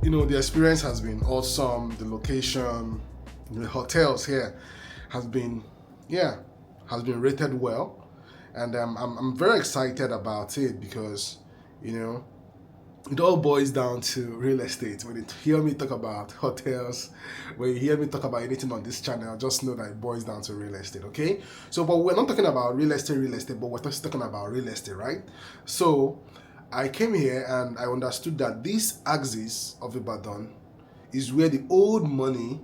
The experience has been awesome. The location, the hotels here has been, yeah, has been rated well, and I'm very excited about it because, you know, it all boils down to real estate. When you hear me talk about hotels, when you hear me talk about anything on this channel, just know that it boils down to real estate, okay? So, but we're not talking about real estate, but we're just talking about real estate, right? So, I came here and I understood that this axis of Ibadan is where the old money,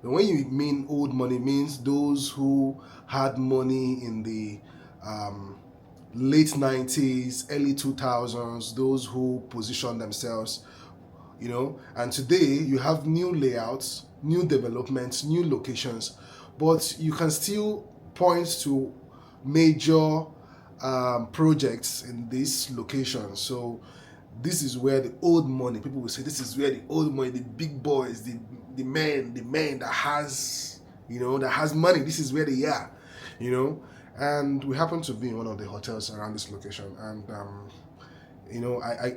and when you mean old money, means those who had money in the late 90s, early 2000s, those who positioned themselves, and today you have new layouts, new developments, new locations, but you can still point to major projects in this location. So this is where the old money, people will say this is where the old money, the big boys, the men that has, that has money, this is where they are, and we happen to be in one of the hotels around this location. And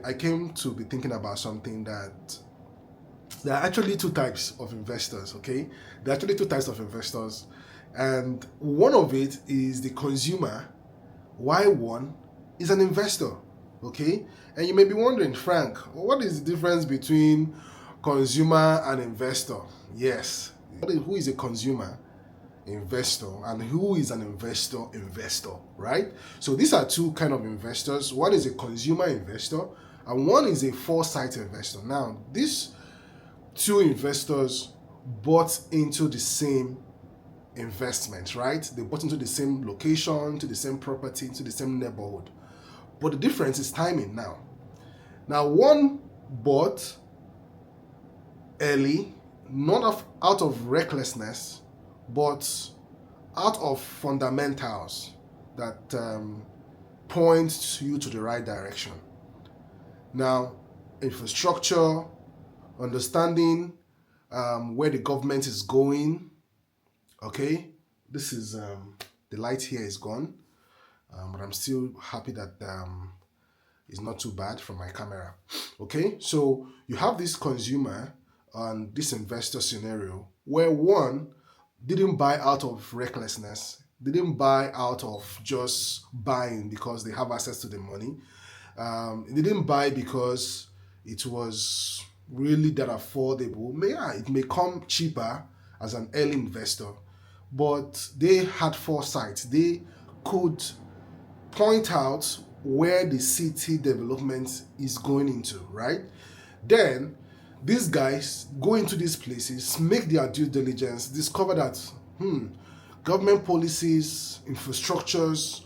I came to be thinking about something, that there are actually two types of investors. Okay, there are actually two types of investors, and one of it is the consumer, while one is an investor. Okay, and you may be wondering, Frank, what is the difference between consumer and investor? Yes, who is a consumer investor and who is an investor, right? So these are two kind of investors. One is a consumer investor and one is a foresight investor. Now, these two investors bought into the same investment, right? They bought into the same location, to the same property, to the same neighborhood. But the difference is timing now. Now, one bought early, not out of recklessness, but out of fundamentals that point you to the right direction. Now, infrastructure, understanding where the government is going. Okay, this is the light here is gone, but I'm still happy that it's not too bad from my camera. Okay, so you have this consumer and this investor scenario where one didn't buy out of recklessness, didn't buy out of just buying because they have access to the money. They didn't buy because it was really that affordable. It may come cheaper as an early investor, but they had foresight. They could point out where the city development is going into, right? Then these guys go into these places, make their due diligence, discover that government policies, infrastructures,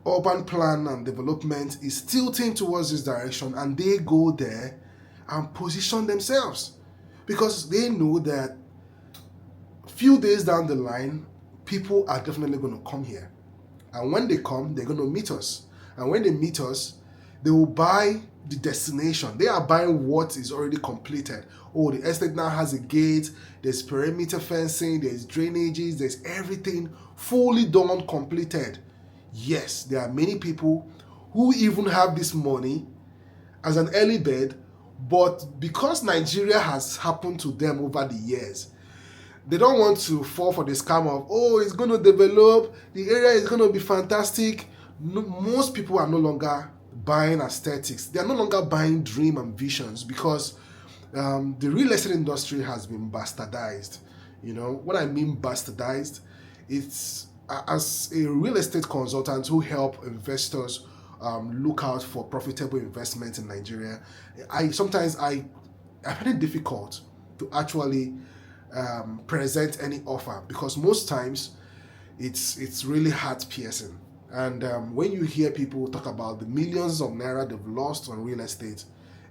urban plan and development is tilting towards this direction, and they go there and position themselves because they know that a few days down the line, people are definitely going to come here. And when they come, they're going to meet us. And when they meet us, they will buy the destination. They are buying what is already completed. Oh, the estate now has a gate, there's perimeter fencing, there's drainages, there's everything fully done, completed. Yes, there are many people who even have this money as an early bird, but because Nigeria has happened to them over the years, they don't want to fall for the scam of, oh, it's going to develop, the area is going to be fantastic. No, most people are no longer buying aesthetics. They are no longer buying dream and visions because the real estate industry has been bastardized. What I mean bastardized, it's as a real estate consultant who help investors look out for profitable investment in Nigeria. I find it difficult to actually present any offer because most times it's really heart piercing. And when you hear people talk about the millions of naira they've lost on real estate,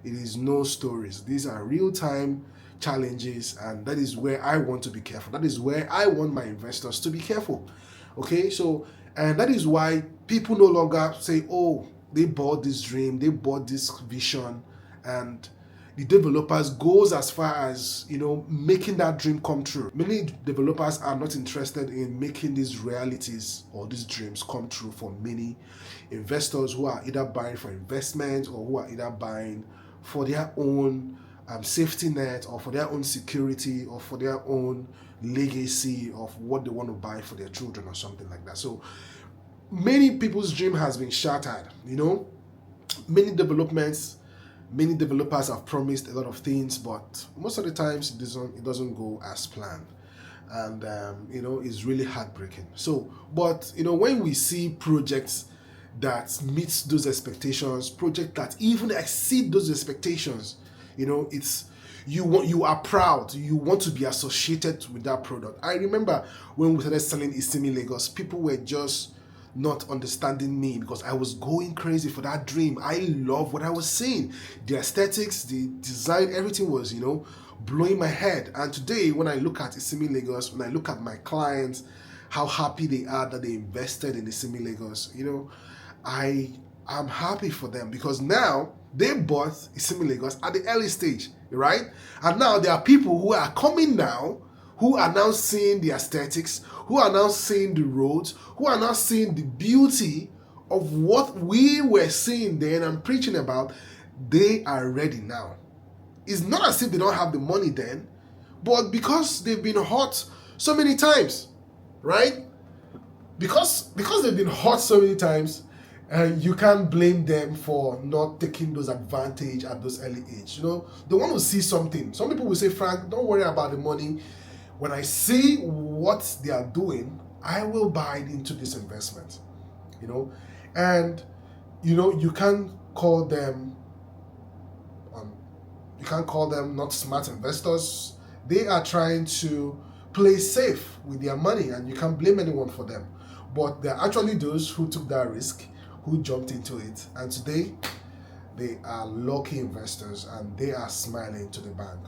it is no stories. These are real-time challenges, and that is where I want to be careful. That is where I want my investors to be careful. Okay, so, and that is why people no longer say, oh, they bought this dream, they bought this vision, and the developers goes as far as making that dream come true. Many developers are not interested in making these realities or these dreams come true for many investors who are either buying for investment or who are either buying for their own safety net, or for their own security, or for their own legacy of what they want to buy for their children or something like that. So many people's dream has been shattered. Many developers have promised a lot of things, but most of the times it doesn't go as planned, and it's really heartbreaking. So, but when we see projects that meets those expectations, projects that even exceed those expectations, it's you are proud, you want to be associated with that product. I remember when we started selling Isimi Lagos, people were just not understanding me because I was going crazy for that dream. I love what I was seeing. The aesthetics, the design, everything was, blowing my head. And today, when I look at Isimi Lagos, when I look at my clients, how happy they are that they invested in Isimi Lagos, I am happy for them, because now they bought Isimi Lagos at the early stage, right? And now there are people who are coming now, who are now seeing the aesthetics, who are now seeing the roads, who are now seeing the beauty of what we were seeing then and preaching about. They are ready now. It's not as if they don't have the money then, but because they've been hurt so many times, right? Because they've been hurt so many times, you can't blame them for not taking those advantage at those early age. They want to see something. Some people will say, Frank, don't worry about the money. When I see what they are doing, I will buy into this investment. And you can't call them not smart investors. They are trying to play safe with their money, and you can't blame anyone for them. But they're actually those who took that risk, who jumped into it, and today they are lucky investors, and they are smiling to the bank.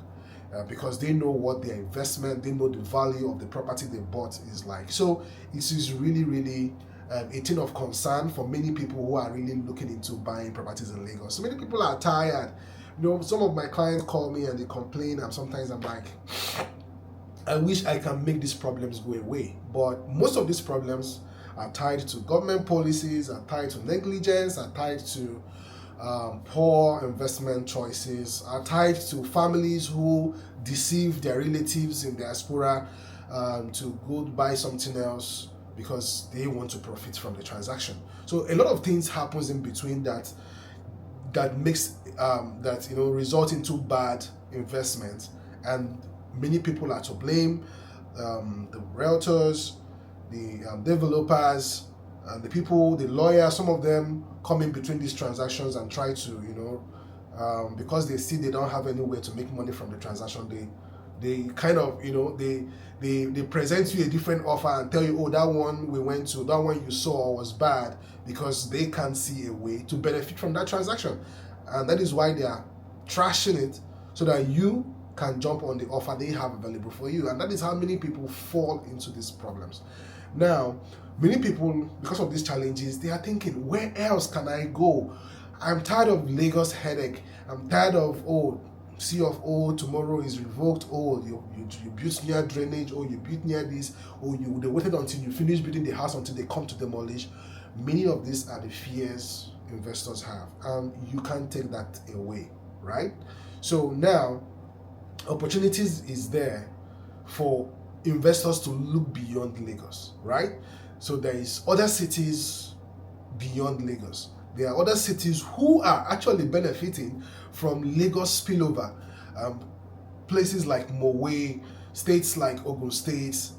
Because they know what their investment, they know the value of the property they bought is like. So it is really, really a thing of concern for many people who are really looking into buying properties in Lagos. So many people are tired. Some of my clients call me and they complain, and sometimes I'm like, I wish I can make these problems go away. But most of these problems are tied to government policies, are tied to negligence, are tied to poor investment choices, are tied to families who deceive their relatives in diaspora to go buy something else because they want to profit from the transaction. So a lot of things happens in between that makes result into bad investment, and many people are to blame. The realtors, the developers, and the people, the lawyers, some of them come in between these transactions and try to, because they see they don't have any way to make money from the transaction, they kind of, they present you a different offer and tell you, oh, that one we went to, that one you saw was bad, because they can't see a way to benefit from that transaction. And that is why they are trashing it, so that you can jump on the offer they have available for you. And that is how many people fall into these problems. Now, many people, because of these challenges, they are thinking, where else can I go? I'm tired of Lagos headache. I'm tired of, C of O, tomorrow is revoked. You built near drainage, you built near this, they waited until you finish building the house until they come to demolish. Many of these are the fears investors have, and you can't take that away, right? So now, opportunities is there for investors to look beyond Lagos, right? So there is other cities beyond Lagos. There are other cities who are actually benefiting from Lagos spillover. Places like Montwell, states like Ogun State,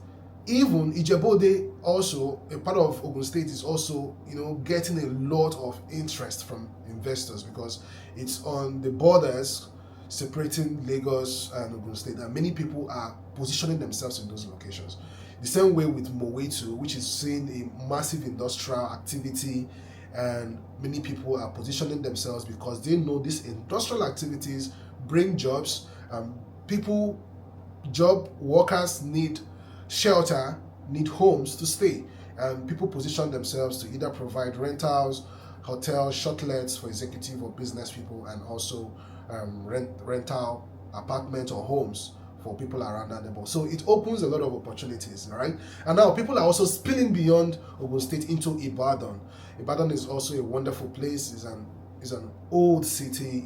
even Ijebu-Ode, also a part of Ogun State, is also getting a lot of interest from investors, because it's on the borders separating Lagos and Ogun State, and many people are positioning themselves in those locations. The same way with Montwell too, which is seeing a massive industrial activity, and many people are positioning themselves because they know these industrial activities bring jobs. Job workers need shelter, need homes to stay, and people position themselves to either provide rentals, hotels, shortlets for executive or business people, and also rental apartments or homes for people around that neighborhood. So it opens a lot of opportunities, right? And now people are also spilling beyond Ogun State into Ibadan. Ibadan is also a wonderful place. It's an old city.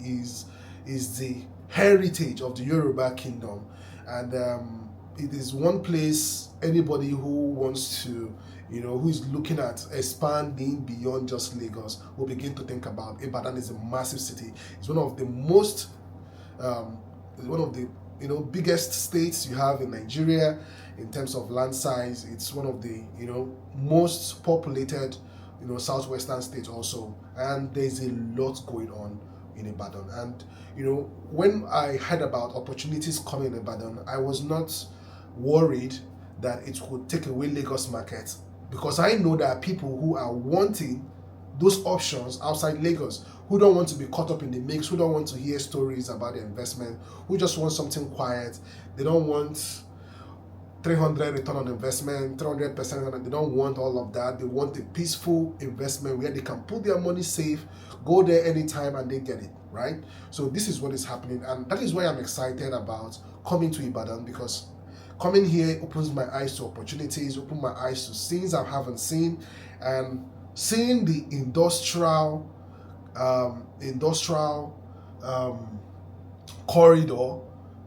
is the heritage of the Yoruba kingdom, and it is one place anybody who wants to, who is looking at expanding beyond just Lagos will begin to think about. Ibadan is a massive city. It's one of the most, biggest states you have in Nigeria in terms of land size. It's one of the, most populated, southwestern states also, and there's a lot going on in Ibadan. And when I heard about opportunities coming in Ibadan, I was not worried that it would take away Lagos market, because I know there are people who are wanting those options outside Lagos, who don't want to be caught up in the mix, who don't want to hear stories about the investment, who just want something quiet. They don't want 300 return on investment, 300%. They don't want all of that. They want a peaceful investment where they can put their money safe, go there anytime and they get it, right? So this is what is happening, and that is why I'm excited about coming to Ibadan, because coming here opens my eyes to opportunities, open my eyes to things I haven't seen, and seeing the industrial corridor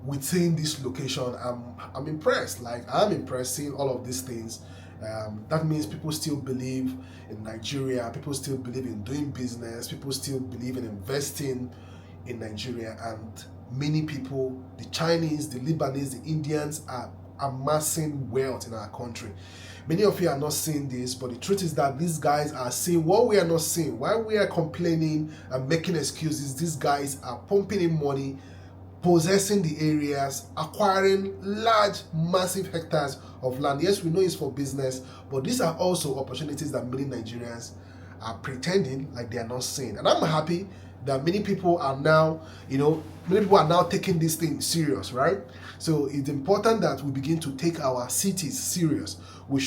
within this location. I'm impressed. Like, I'm impressed seeing all of these things. That means people still believe in Nigeria, people still believe in doing business, people still believe in investing in Nigeria, and many people, the Chinese, the Lebanese, the Indians, are amassing wealth in our country. Many of you are not seeing this, but the truth is that these guys are seeing what we are not seeing. While we are complaining and making excuses, these guys are pumping in money, possessing the areas, acquiring large, massive hectares of land. Yes, we know it's for business, but these are also opportunities that many Nigerians are pretending like they are not seeing. And I'm happy that many people are now, taking this thing serious, right? So it's important that we begin to take our cities serious. We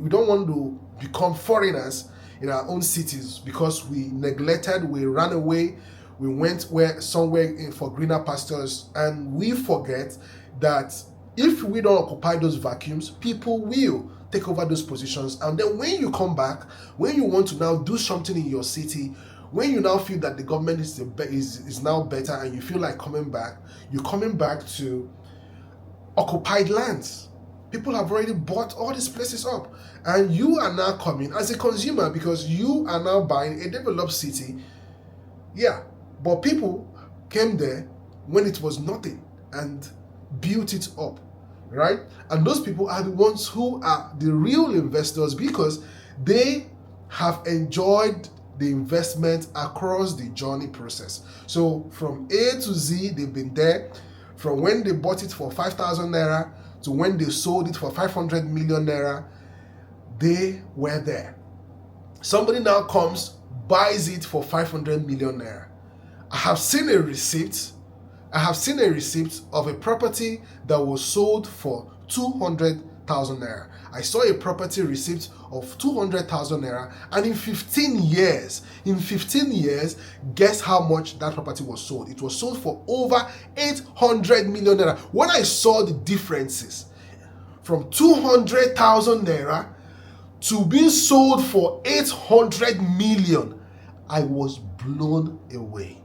don't want to become foreigners in our own cities because we neglected, we ran away, we went somewhere for greener pastures, and we forget that if we don't occupy those vacuums, people will take over those positions. And then when you come back, when you want to now do something in your city, when you now feel that the government is now better and you feel like coming back, you're coming back to occupied lands. People have already bought all these places up, and you are now coming as a consumer because you are now buying a developed city. Yeah, but people came there when it was nothing and built it up, right? And those people are the ones who are the real investors, because they have enjoyed the investment across the journey process. So from A to Z, they've been there. From when they bought it for 5,000 naira to when they sold it for 500 million naira, they were there. Somebody now comes, buys it for 500 million naira. I have seen a receipt of a property that was sold for 200,000 naira. I saw a property receipt of 200,000 naira, and in 15 years, guess how much that property was sold? It was sold for over 800 million naira. When I saw the differences from 200,000 naira to being sold for 800 million, I was blown away,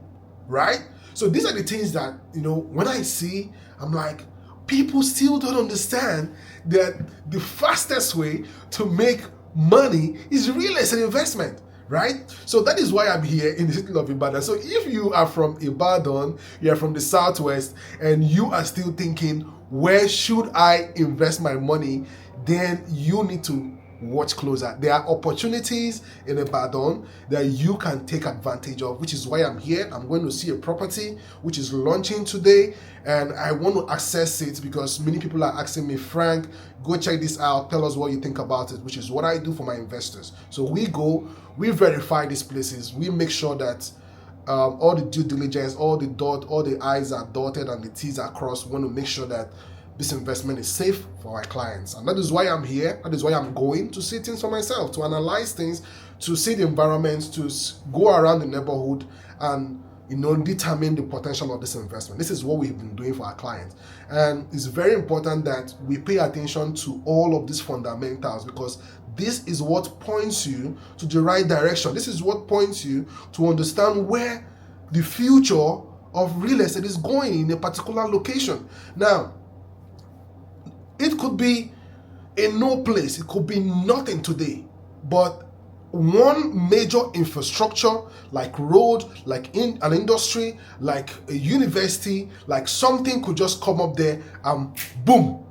right? So these are the things that, when I see, I'm like, people still don't understand that the fastest way to make money is real estate investment, right? So that is why I'm here in the city of Ibadan. So if you are from Ibadan, you are from the southwest, and you are still thinking, where should I invest my money? Then you need to watch closer. There are opportunities in Ibadan that you can take advantage of, which is why I'm here. I'm going to see a property which is launching today, and I want to access it because many people are asking me, Frank, go check this out, tell us what you think about it, which is what I do for my investors. So we go, we verify these places, we make sure that all the due diligence, all the I's are dotted and the T's are crossed. We want to make sure that this investment is safe for our clients. And that is why I'm here. That is why I'm going to see things for myself, to analyze things, to see the environment, to go around the neighborhood and determine the potential of this investment. This is what we've been doing for our clients. And it's very important that we pay attention to all of these fundamentals, because this is what points you to the right direction. This is what points you to understand where the future of real estate is going in a particular location. Now, it could be in no place, it could be nothing today, but one major infrastructure like road, like in an industry, like a university, like something could just come up there and boom,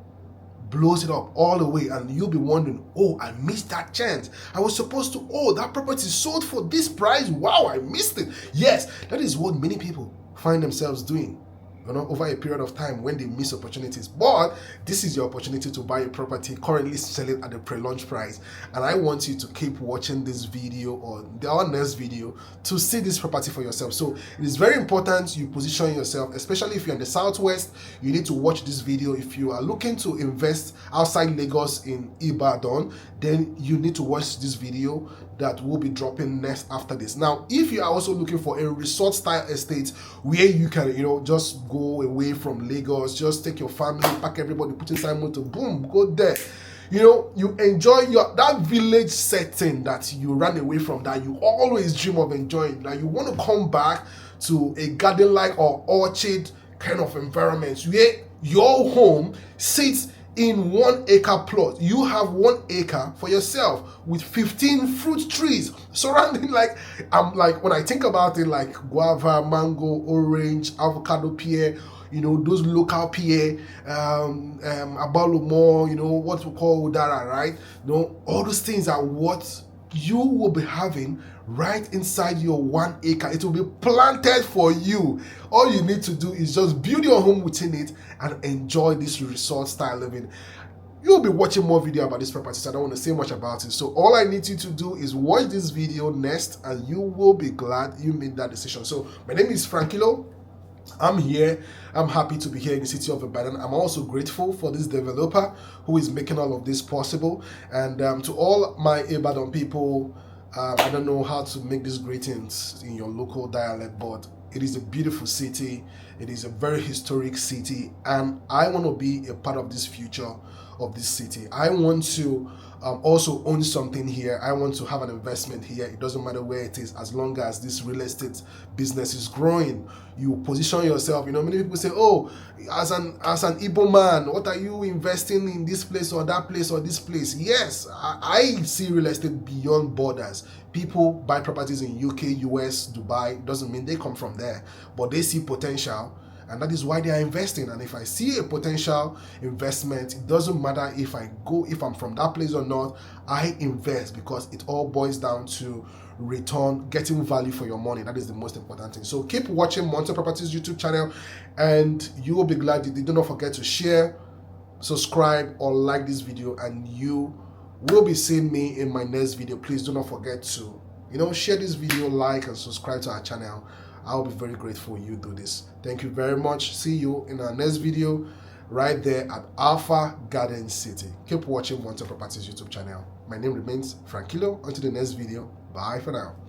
blows it up all the way, and you'll be wondering, oh, I missed that chance. I was supposed to, oh, that property sold for this price. Wow, I missed it. Yes, that is what many people find themselves doing, over a period of time when they miss opportunities. But this is your opportunity to buy a property currently selling at a pre-launch price, and I want you to keep watching this video or our next video to see this property for yourself. So it is very important you position yourself, especially if you're in the southwest. You need to watch this video. If you are looking to invest outside Lagos in Ibadan, then you need to watch this video that will be dropping next after this. Now, if you are also looking for a resort style estate where you can, just go away from Lagos, just take your family, pack everybody, put inside motor, boom, go there. You enjoy that village setting that you ran away from, that you always dream of enjoying. Now you want to come back to a garden-like or orchard kind of environment where your home sits in 1 acre plot. You have 1 acre for yourself with 15 fruit trees surrounding, when I think about it, like guava, mango, orange, avocado pear, those local pear, abalomo, what we call udara, right? All those things are what you will be having right inside your 1 acre. It will be planted for you. All you need to do is just build your home within it and enjoy this resort style living. You'll be watching more video about this property, so I don't want to say much about it. So all I need you to do is watch this video next, and you will be glad you made that decision. So my name is Frankilo. I'm here. I'm happy to be here in the city of Ibadan. I'm also grateful for this developer who is making all of this possible. And to all my Ibadan people, I don't know how to make these greetings in your local dialect, but it is a beautiful city. It is a very historic city, and I want to be a part of this future of this city. I want to also own something here. I want to have an investment here. It doesn't matter where it is, as long as this real estate business is growing. You position yourself. Many people say, oh, as an Igbo man, what are you investing in this place or that place or this place? Yes, I see real estate beyond borders. People buy properties in UK, US, Dubai. It doesn't mean they come from there, but they see potential, and that is why they are investing. And if I see a potential investment, it doesn't matter if I'm from that place or not, I invest, because it all boils down to return, getting value for your money. That is the most important thing. So keep watching Montwell Properties YouTube channel, and you will be glad you did. Do not forget to share, subscribe, or like this video, and you will be seeing me in my next video. Please do not forget to share this video, like, and subscribe to our channel. I'll be very grateful you do this. Thank you very much. See you in our next video right there at Alpha Garden City. Keep watching Montwell Properties YouTube channel. My name remains Frankilo. Until the next video, bye for now.